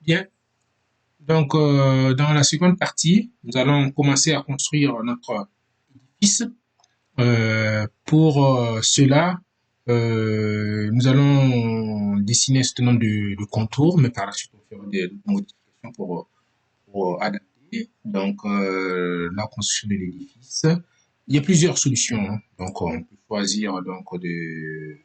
Bien, donc dans la seconde partie, nous allons commencer à construire notre édifice. Pour cela, nous allons dessiner un certain nombre de contours, mais par la suite, on fera des modifications pour adapter donc la construction de l'édifice. Il y a plusieurs solutions, hein. Donc, on peut choisir donc de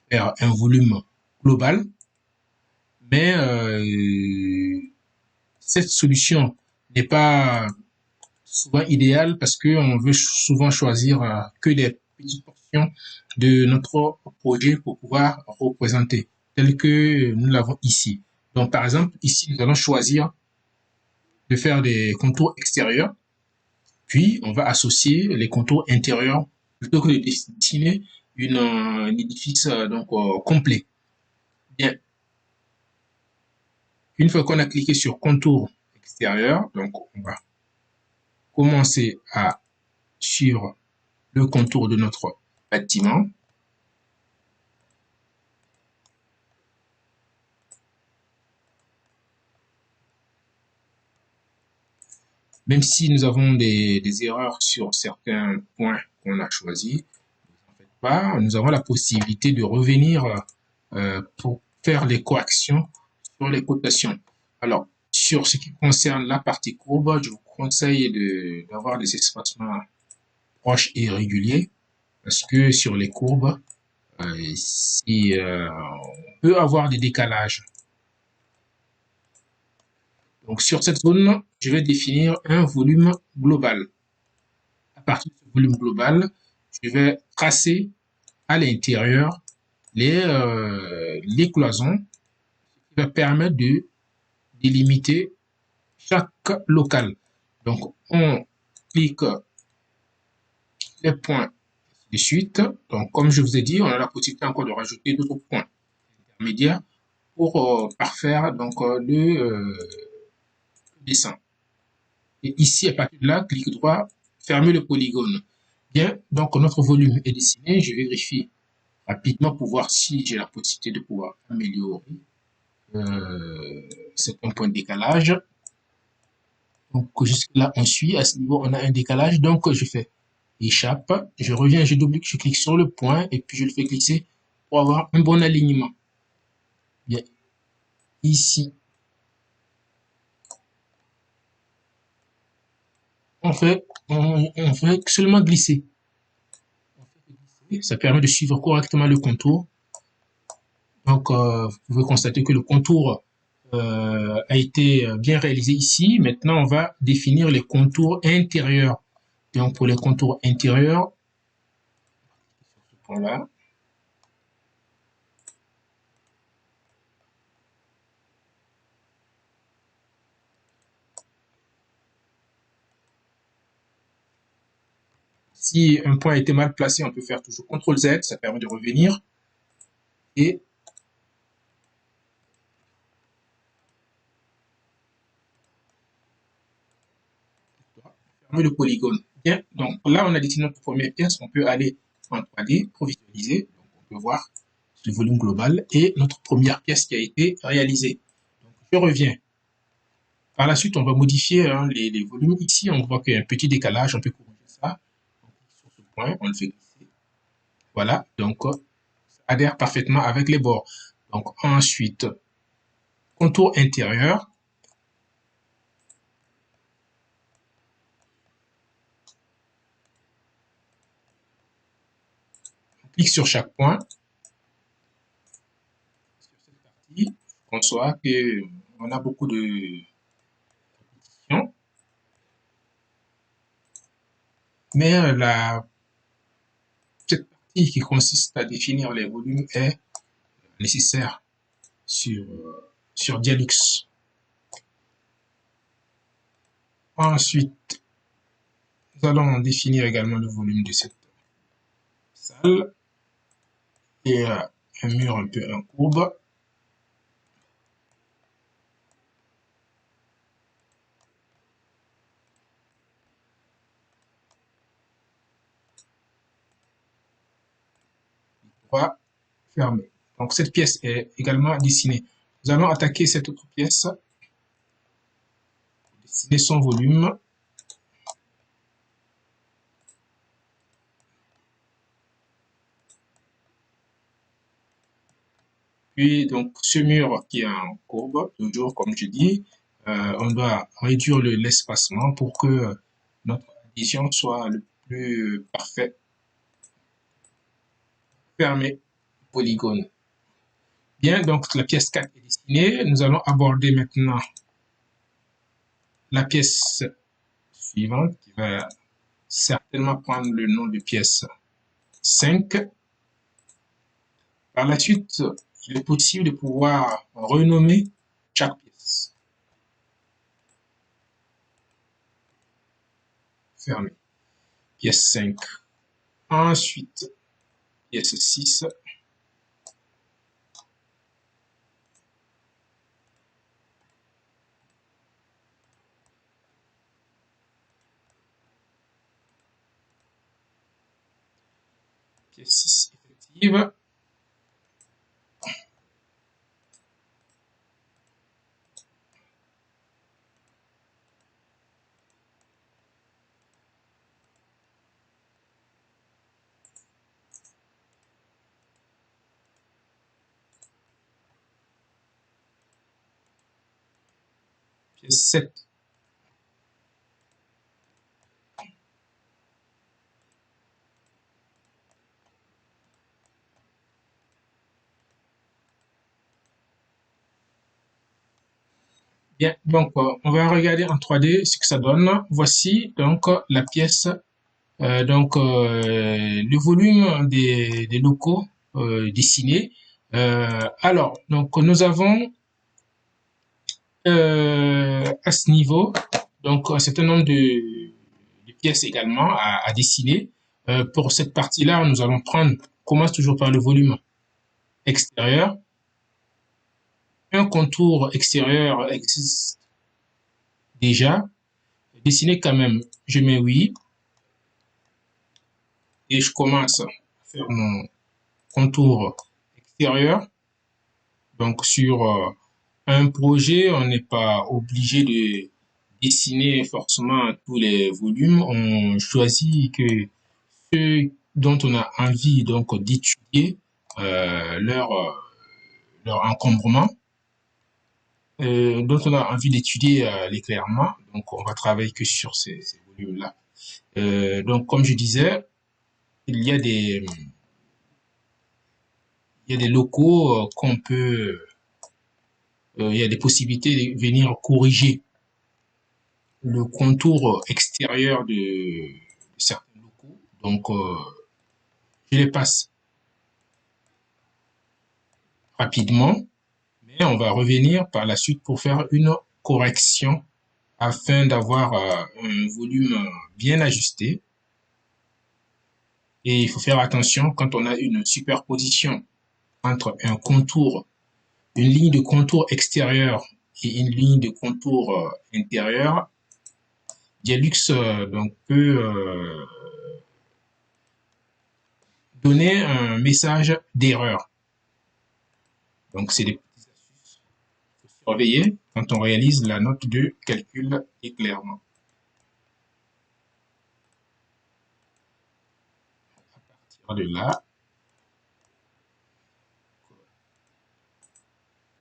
faire un volume global, mais cette solution n'est pas souvent idéale parce qu'on veut souvent choisir que des petites portions de notre projet pour pouvoir représenter, tel que nous l'avons ici. Donc, par exemple, ici, nous allons choisir de faire des contours extérieurs, puis on va associer les contours intérieurs plutôt que de dessiner un édifice complet. Bien, une fois qu'on a cliqué sur contour extérieur, donc on va commencer à suivre le contour de notre bâtiment. Même si nous avons des erreurs sur certains points qu'on a choisis, en fait pas, nous avons la possibilité de revenir pour faire les corrections sur les cotations. Alors, sur ce qui concerne la partie courbe, je vous conseille d'avoir des espacements proches et réguliers parce que sur les courbes, si, on peut avoir des décalages. Donc, sur cette zone, je vais définir un volume global. À partir de ce volume global, je vais tracer à l'intérieur les cloisons qui va permettre de délimiter chaque local. Donc, on clique les points de suite. Donc, comme je vous ai dit, on a la possibilité encore de rajouter d'autres points intermédiaires pour parfaire donc dessin. Et ici, à partir de là, clic droit, fermer le polygone. Bien, donc notre volume est dessiné. Je vérifie rapidement pour voir si j'ai la possibilité de pouvoir améliorer certains points de décalage. Donc jusque là on suit, à ce niveau on a un décalage, donc je fais échappe, je reviens, je double, je clique sur le point et puis je le fais glisser pour avoir un bon alignement. Bien, ici on fait seulement glisser. Ça permet de suivre correctement le contour. Donc vous pouvez constater que le contour a été bien réalisé ici. Maintenant, on va définir les contours intérieurs. Donc, pour les contours intérieurs, voilà. Si un point a été mal placé, on peut faire toujours CTRL Z, ça permet de revenir. Et fermer le polygone. Bien, donc là, on a dessiné notre première pièce. On peut aller en 3D pour visualiser. Donc, on peut voir le volume global et notre première pièce qui a été réalisée. Donc, je reviens. Par la suite, on va modifier les volumes. Ici, on voit qu'il y a un petit décalage. On peut corriger ça. Donc, sur ce point, on le fait glisser. Voilà. Donc, ça adhère parfaitement avec les bords. Donc, ensuite, contour intérieur. On clique sur chaque point. Sur cette partie, on voit qu'on a beaucoup de répétitions. Mais cette partie qui consiste à définir les volumes est nécessaire sur Dialux. Ensuite, nous allons définir également le volume de cette salle et un mur un peu en courbe. Fermé. Donc cette pièce est également dessinée. nous allons attaquer cette autre pièce, dessiner son volume. Puis, donc, ce mur qui est en courbe, toujours, comme je dis, on doit réduire l'espacement pour que notre addition soit le plus parfait. Fermer polygone. Bien, donc la pièce 4 est dessinée. Nous allons aborder maintenant la pièce suivante qui va certainement prendre le nom de pièce 5. Par la suite, il est possible de pouvoir renommer chaque pièce. Fermé. Pièce 5. Ensuite, pièce 6. Pièce 6 effective. Pièce 7. Bien, donc on va regarder en 3D ce que ça donne. Voici donc la pièce, le volume des locaux dessinés. Alors, donc nous avons à ce niveau donc un certain nombre de pièces également à dessiner. Pour cette partie-là, nous allons prendre, on commence toujours par le volume extérieur. Un contour extérieur existe déjà. Dessiner quand même, je mets oui. Et je commence à faire mon contour extérieur. Donc sur un projet, on n'est pas obligé de dessiner forcément tous les volumes. On choisit que ceux dont on a envie donc d'étudier leur encombrement, dont on a envie d'étudier l'éclairement. Donc on va travailler que sur ces volumes-là. Donc comme je disais, il y a des locaux qu'on peut, il y a des possibilités de venir corriger le contour extérieur de certains locaux. Donc, je les passe rapidement, mais on va revenir par la suite pour faire une correction afin d'avoir un volume bien ajusté. Et il faut faire attention quand on a une superposition entre un contour, une ligne de contour extérieur et une ligne de contour intérieur. Dialux donc peut donner un message d'erreur. Donc c'est des petites astuces qu'il faut surveiller quand on réalise la note de calcul éclairement. À partir de là,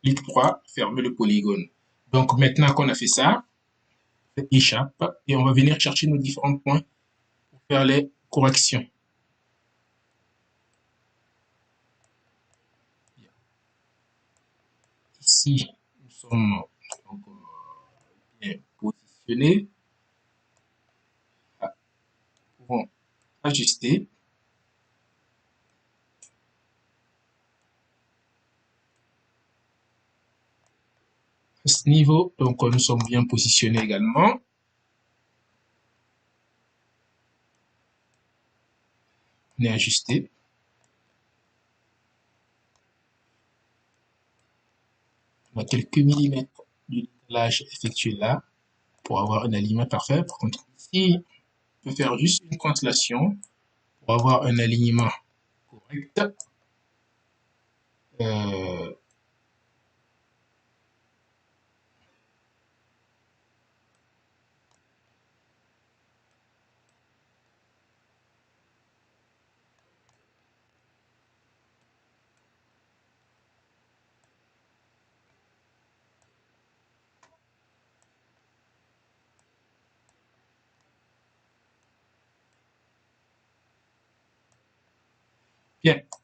clic droit, fermer le polygone. Donc maintenant qu'on a fait ça, échappe et on va venir chercher nos différents points pour faire les corrections. Ici, nous sommes donc, bien positionnés. Nous pouvons ajuster. À ce niveau, donc nous sommes bien positionnés également. On est ajusté. On a quelques millimètres du décalage effectué là pour avoir un alignement parfait. Par contre, ici, on peut faire juste une translation pour avoir un alignement correct.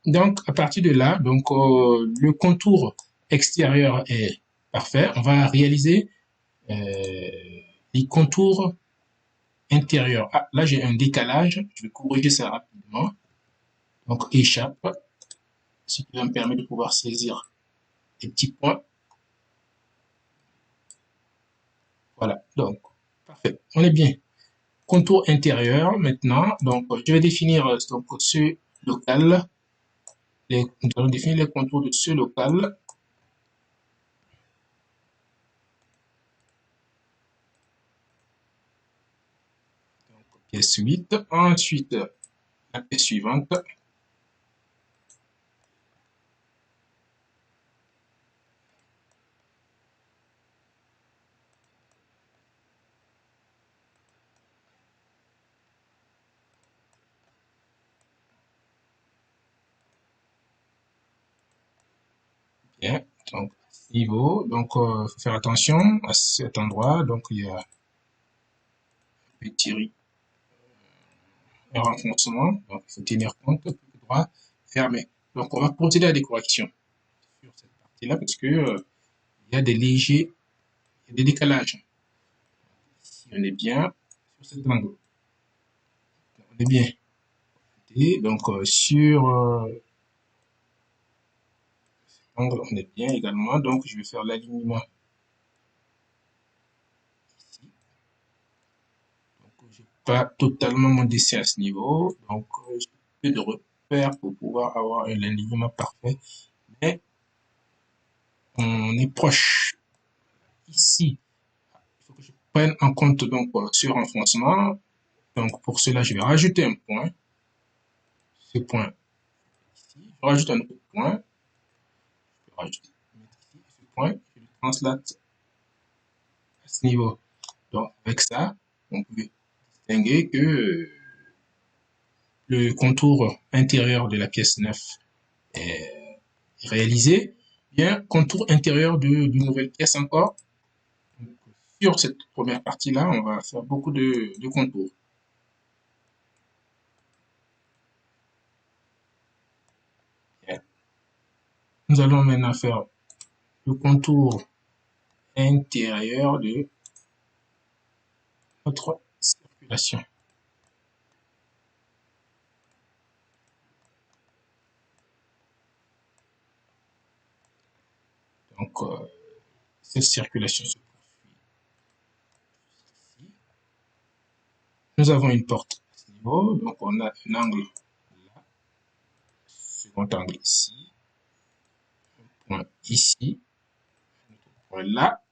donc à partir de là, donc le contour extérieur est parfait. On va réaliser les contours intérieurs. Ah, là j'ai un décalage, je vais corriger ça rapidement. Donc échappe, ce qui va me permettre de pouvoir saisir les petits points. Voilà, donc parfait, on est bien. Contour intérieur maintenant, donc je vais définir donc ce local. Nous allons définir les contours de ce local. Donc, pièce 8. Ensuite, la pièce suivante. Bien, donc niveau, donc faut faire attention à cet endroit. Donc il y a un petit un renfoncement, donc il faut tenir compte, droit, fermé. Donc on va procéder à des corrections sur cette partie-là parce que il y a des légers, il y a des décalages. Ici on est bien sur cet angle, on est bien. Et donc sur cet angle on est bien également. Donc je vais faire l'alignement ici. Donc j'ai pas totalement mon dessin à ce niveau, donc j'ai peu de repères pour pouvoir avoir un alignement parfait. Mais on est proche. Ici, il faut que je prenne en compte donc ce renfoncement. Donc pour cela, je vais rajouter un point. Ce point ici. Je rajoute un autre point. Je vais rajouter ici ce point. Je le translate à ce niveau. Donc avec ça, on peut distinguer que le contour intérieur de la pièce 9 est réalisé. Bien, contour intérieur d'une nouvelle pièce encore. Donc, sur cette première partie-là, on va faire beaucoup de contours. Bien. Nous allons maintenant faire le contour intérieur de notre circulation. Donc, cette circulation se poursuit ici. Nous avons une porte à ce niveau, donc on a un angle là, second angle ici, un point ici, un autre point là,